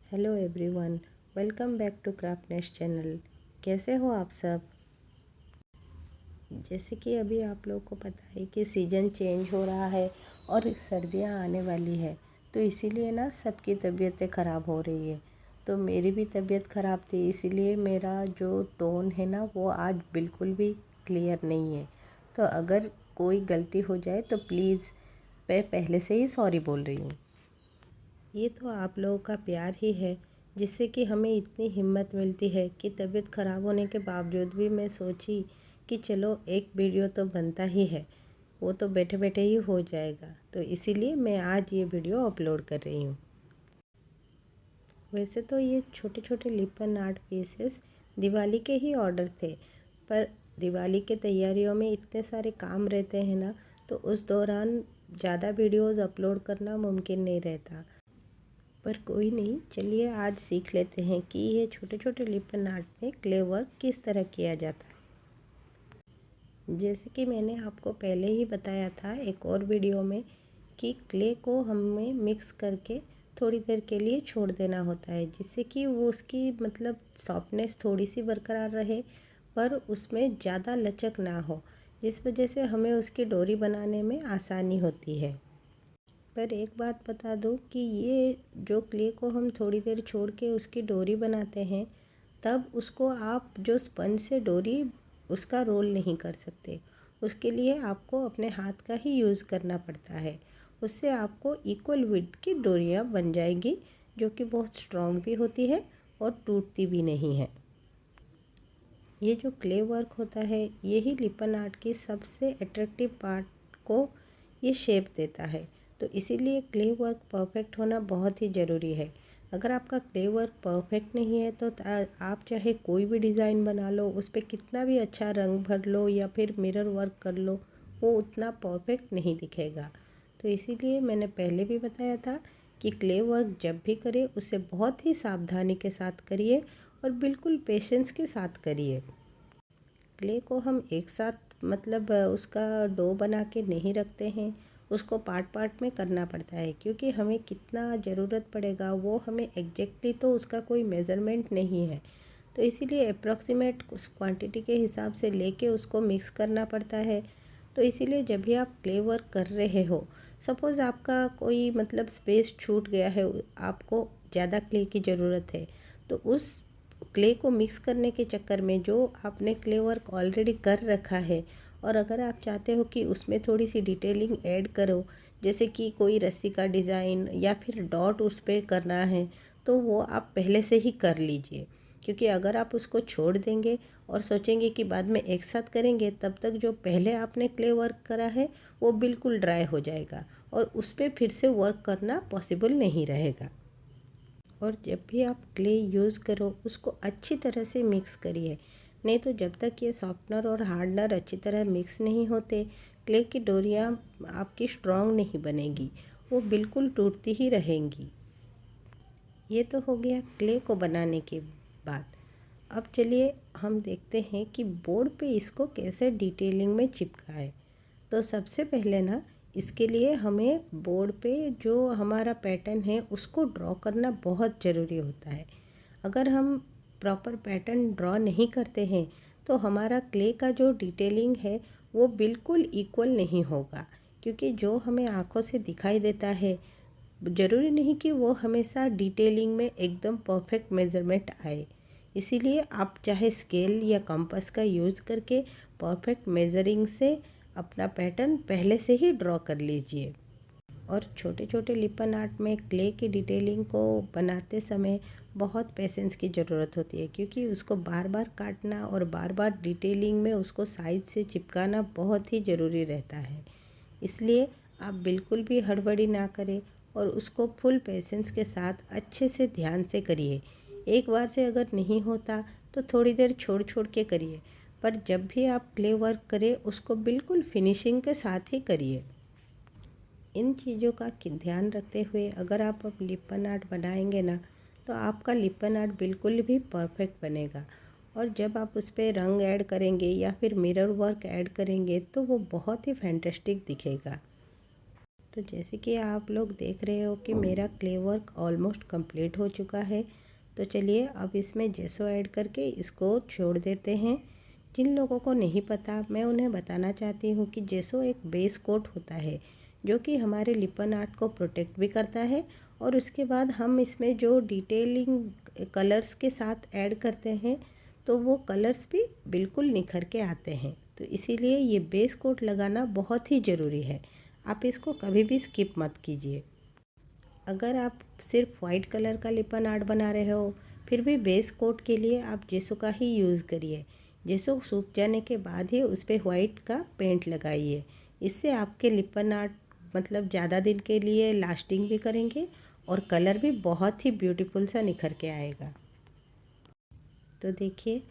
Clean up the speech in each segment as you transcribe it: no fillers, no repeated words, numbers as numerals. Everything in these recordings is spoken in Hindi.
Hello everyone, welcome back to Craftness channel. कैसे हो आप सब? जैसे कि अभी आप लोगों को पता है कि सीज़न चेंज हो रहा है और सर्दियां आने वाली है, तो इसीलिए ना सबकी तबीयतें ख़राब हो रही है। तो मेरी भी तबीयत ख़राब थी, इसीलिए मेरा जो टोन है ना वो आज बिल्कुल भी क्लियर नहीं है। तो अगर कोई गलती हो जाए तो प्लीज़ मैं पहले से ही सॉरी बोल रही हूँ। ये तो आप लोगों का प्यार ही है जिससे कि हमें इतनी हिम्मत मिलती है कि तबीयत ख़राब होने के बावजूद भी मैं सोची कि चलो एक वीडियो तो बनता ही है, वो तो बैठे बैठे ही हो जाएगा। तो इसीलिए मैं आज ये वीडियो अपलोड कर रही हूँ। वैसे तो ये छोटे छोटे लिपन आर्ट पीसेस दिवाली के ही ऑर्डर थे, पर दिवाली के तैयारियों में इतने सारे काम रहते हैं ना, तो उस दौरान ज़्यादा वीडियोज़ अपलोड करना मुमकिन नहीं रहता। पर कोई नहीं, चलिए आज सीख लेते हैं कि ये छोटे छोटे लिपन आर्ट में क्ले वर्क किस तरह किया जाता है। जैसे कि मैंने आपको पहले ही बताया था एक और वीडियो में कि क्ले को हमें मिक्स करके थोड़ी देर के लिए छोड़ देना होता है, जिससे कि वो उसकी मतलब सॉफ्टनेस थोड़ी सी बरकरार रहे, पर उसमें ज़्यादा लचक ना हो, जिस वजह से हमें उसकी डोरी बनाने में आसानी होती है। पर एक बात बता दूं कि ये जो क्ले को हम थोड़ी देर छोड़ के उसकी डोरी बनाते हैं, तब उसको आप जो स्पंज से डोरी उसका रोल नहीं कर सकते। उसके लिए आपको अपने हाथ का ही यूज़ करना पड़ता है। उससे आपको इक्वल विड्थ की डोरियाँ बन जाएगी, जो कि बहुत स्ट्रॉन्ग भी होती है और टूटती भी नहीं है। ये जो क्ले वर्क होता है, यही लिपन आर्ट की सबसे अट्रैक्टिव पार्ट को ये शेप देता है। तो इसीलिए क्ले वर्क परफेक्ट होना बहुत ही ज़रूरी है। अगर आपका क्ले वर्क परफेक्ट नहीं है तो आप चाहे कोई भी डिज़ाइन बना लो, उस पर कितना भी अच्छा रंग भर लो या फिर मिरर वर्क कर लो, वो उतना परफेक्ट नहीं दिखेगा। तो इसीलिए मैंने पहले भी बताया था कि क्ले वर्क जब भी करें उसे बहुत ही सावधानी के साथ करिए और बिल्कुल पेशेंस के साथ करिए। क्ले को हम एक साथ मतलब उसका डो बना के नहीं रखते हैं, उसको पार्ट पार्ट में करना पड़ता है, क्योंकि हमें कितना ज़रूरत पड़ेगा वो हमें एग्जैक्टली तो उसका कोई मेज़रमेंट नहीं है। तो इसीलिए अप्रॉक्सीमेट क्वांटिटी के हिसाब से लेके उसको मिक्स करना पड़ता है। तो इसीलिए जब भी आप क्ले वर्क कर रहे हो, सपोज़ आपका कोई मतलब स्पेस छूट गया है, आपको ज़्यादा क्ले की ज़रूरत है, तो उस क्ले को मिक्स करने के चक्कर में जो आपने क्ले वर्क ऑलरेडी कर रखा है, और अगर आप चाहते हो कि उसमें थोड़ी सी डिटेलिंग ऐड करो, जैसे कि कोई रस्सी का डिज़ाइन या फिर डॉट उस पर करना है, तो वो आप पहले से ही कर लीजिए। क्योंकि अगर आप उसको छोड़ देंगे और सोचेंगे कि बाद में एक साथ करेंगे, तब तक जो पहले आपने क्ले वर्क करा है वो बिल्कुल ड्राई हो जाएगा और उस पर फिर से वर्क करना पॉसिबल नहीं रहेगा। और जब भी आप क्ले यूज़ करो उसको अच्छी तरह से मिक्स करिए, नहीं तो जब तक ये सॉफ्टनर और हार्डनर अच्छी तरह मिक्स नहीं होते, क्ले की डोरियाँ आपकी स्ट्रॉन्ग नहीं बनेगी, वो बिल्कुल टूटती ही रहेंगी। ये तो हो गया क्ले को बनाने के बाद। अब चलिए हम देखते हैं कि बोर्ड पे इसको कैसे डिटेलिंग में चिपकाए। तो सबसे पहले ना, इसके लिए हमें बोर्ड पे जो हमारा पैटर्न है उसको ड्रॉ करना बहुत ज़रूरी होता है। अगर हम प्रॉपर पैटर्न ड्रॉ नहीं करते हैं तो हमारा क्ले का जो डिटेलिंग है वो बिल्कुल इक्वल नहीं होगा, क्योंकि जो हमें आँखों से दिखाई देता है ज़रूरी नहीं कि वो हमेशा डिटेलिंग में एकदम परफेक्ट मेज़रमेंट आए। इसीलिए आप चाहे स्केल या कंपास का यूज़ करके परफेक्ट मेज़रिंग से अपना पैटर्न पहले से ही ड्रॉ कर लीजिए। और छोटे छोटे लिपन आर्ट में क्ले की डिटेलिंग को बनाते समय बहुत पेशेंस की ज़रूरत होती है, क्योंकि उसको बार बार काटना और बार बार डिटेलिंग में उसको साइज से चिपकाना बहुत ही ज़रूरी रहता है। इसलिए आप बिल्कुल भी हड़बड़ी ना करें और उसको फुल पेशेंस के साथ अच्छे से ध्यान से करिए। एक बार से अगर नहीं होता तो थोड़ी देर छोड़ छोड़ के करिए, पर जब भी आप क्ले वर्क करें उसको बिल्कुल फिनिशिंग के साथ ही करिए। इन चीज़ों का ध्यान रखते हुए अगर आप अब लिपन आर्ट बनाएंगे ना, तो आपका लिपन आर्ट बिल्कुल भी परफेक्ट बनेगा। और जब आप उस पर रंग ऐड करेंगे या फिर मिरर वर्क ऐड करेंगे तो वो बहुत ही फैंटास्टिक दिखेगा। तो जैसे कि आप लोग देख रहे हो कि मेरा क्ले वर्क ऑलमोस्ट कंप्लीट हो चुका है। तो चलिए अब इसमें जेसो ऐड करके इसको छोड़ देते हैं। जिन लोगों को नहीं पता, मैं उन्हें बताना चाहती हूँ कि जेसो एक बेस कोट होता है जो कि हमारे लिपन आर्ट को प्रोटेक्ट भी करता है, और उसके बाद हम इसमें जो डिटेलिंग कलर्स के साथ ऐड करते हैं तो वो कलर्स भी बिल्कुल निखर के आते हैं। तो इसीलिए ये बेस कोट लगाना बहुत ही ज़रूरी है। आप इसको कभी भी स्किप मत कीजिए। अगर आप सिर्फ वाइट कलर का लिपन आर्ट बना रहे हो फिर भी बेस कोट के लिए आप जेसो का ही यूज़ करिए। जेसो सूख जाने के बाद ही उस पर वाइट का पेंट लगाइए। इससे आपके लिपन आर्ट मतलब ज़्यादा दिन के लिए लास्टिंग भी करेंगे और कलर भी बहुत ही ब्यूटीफुल सा निखर के आएगा। तो देखिए,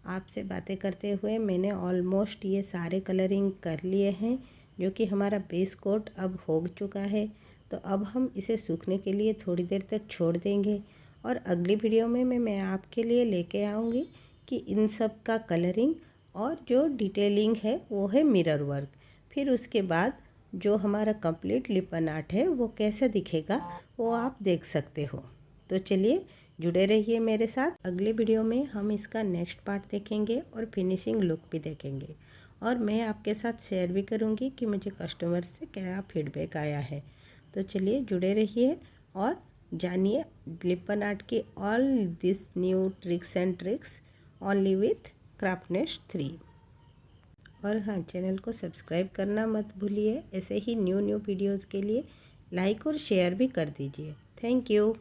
आपसे बातें करते हुए मैंने ऑलमोस्ट ये सारे कलरिंग कर लिए हैं, जो कि हमारा बेस कोट अब हो चुका है। तो अब हम इसे सूखने के लिए थोड़ी देर तक छोड़ देंगे, और अगली वीडियो में मैं आपके लिए लेके आऊँगी कि इन सब का कलरिंग और जो डिटेलिंग है वो है मिरर वर्क। फिर उसके बाद जो हमारा कंप्लीट लिपन आर्ट है वो कैसा दिखेगा वो आप देख सकते हो। तो चलिए जुड़े रहिए मेरे साथ। अगले वीडियो में हम इसका नेक्स्ट पार्ट देखेंगे और फिनिशिंग लुक भी देखेंगे, और मैं आपके साथ शेयर भी करूंगी कि मुझे कस्टमर से क्या फीडबैक आया है। तो चलिए जुड़े रहिए और जानिए लिपन आर्ट की all this new tricks and tricks only with Craftnest 3। और हाँ, चैनल को सब्सक्राइब करना मत भूलिए। ऐसे ही न्यू वीडियोज़ के लिए लाइक और शेयर भी कर दीजिए। Thank you.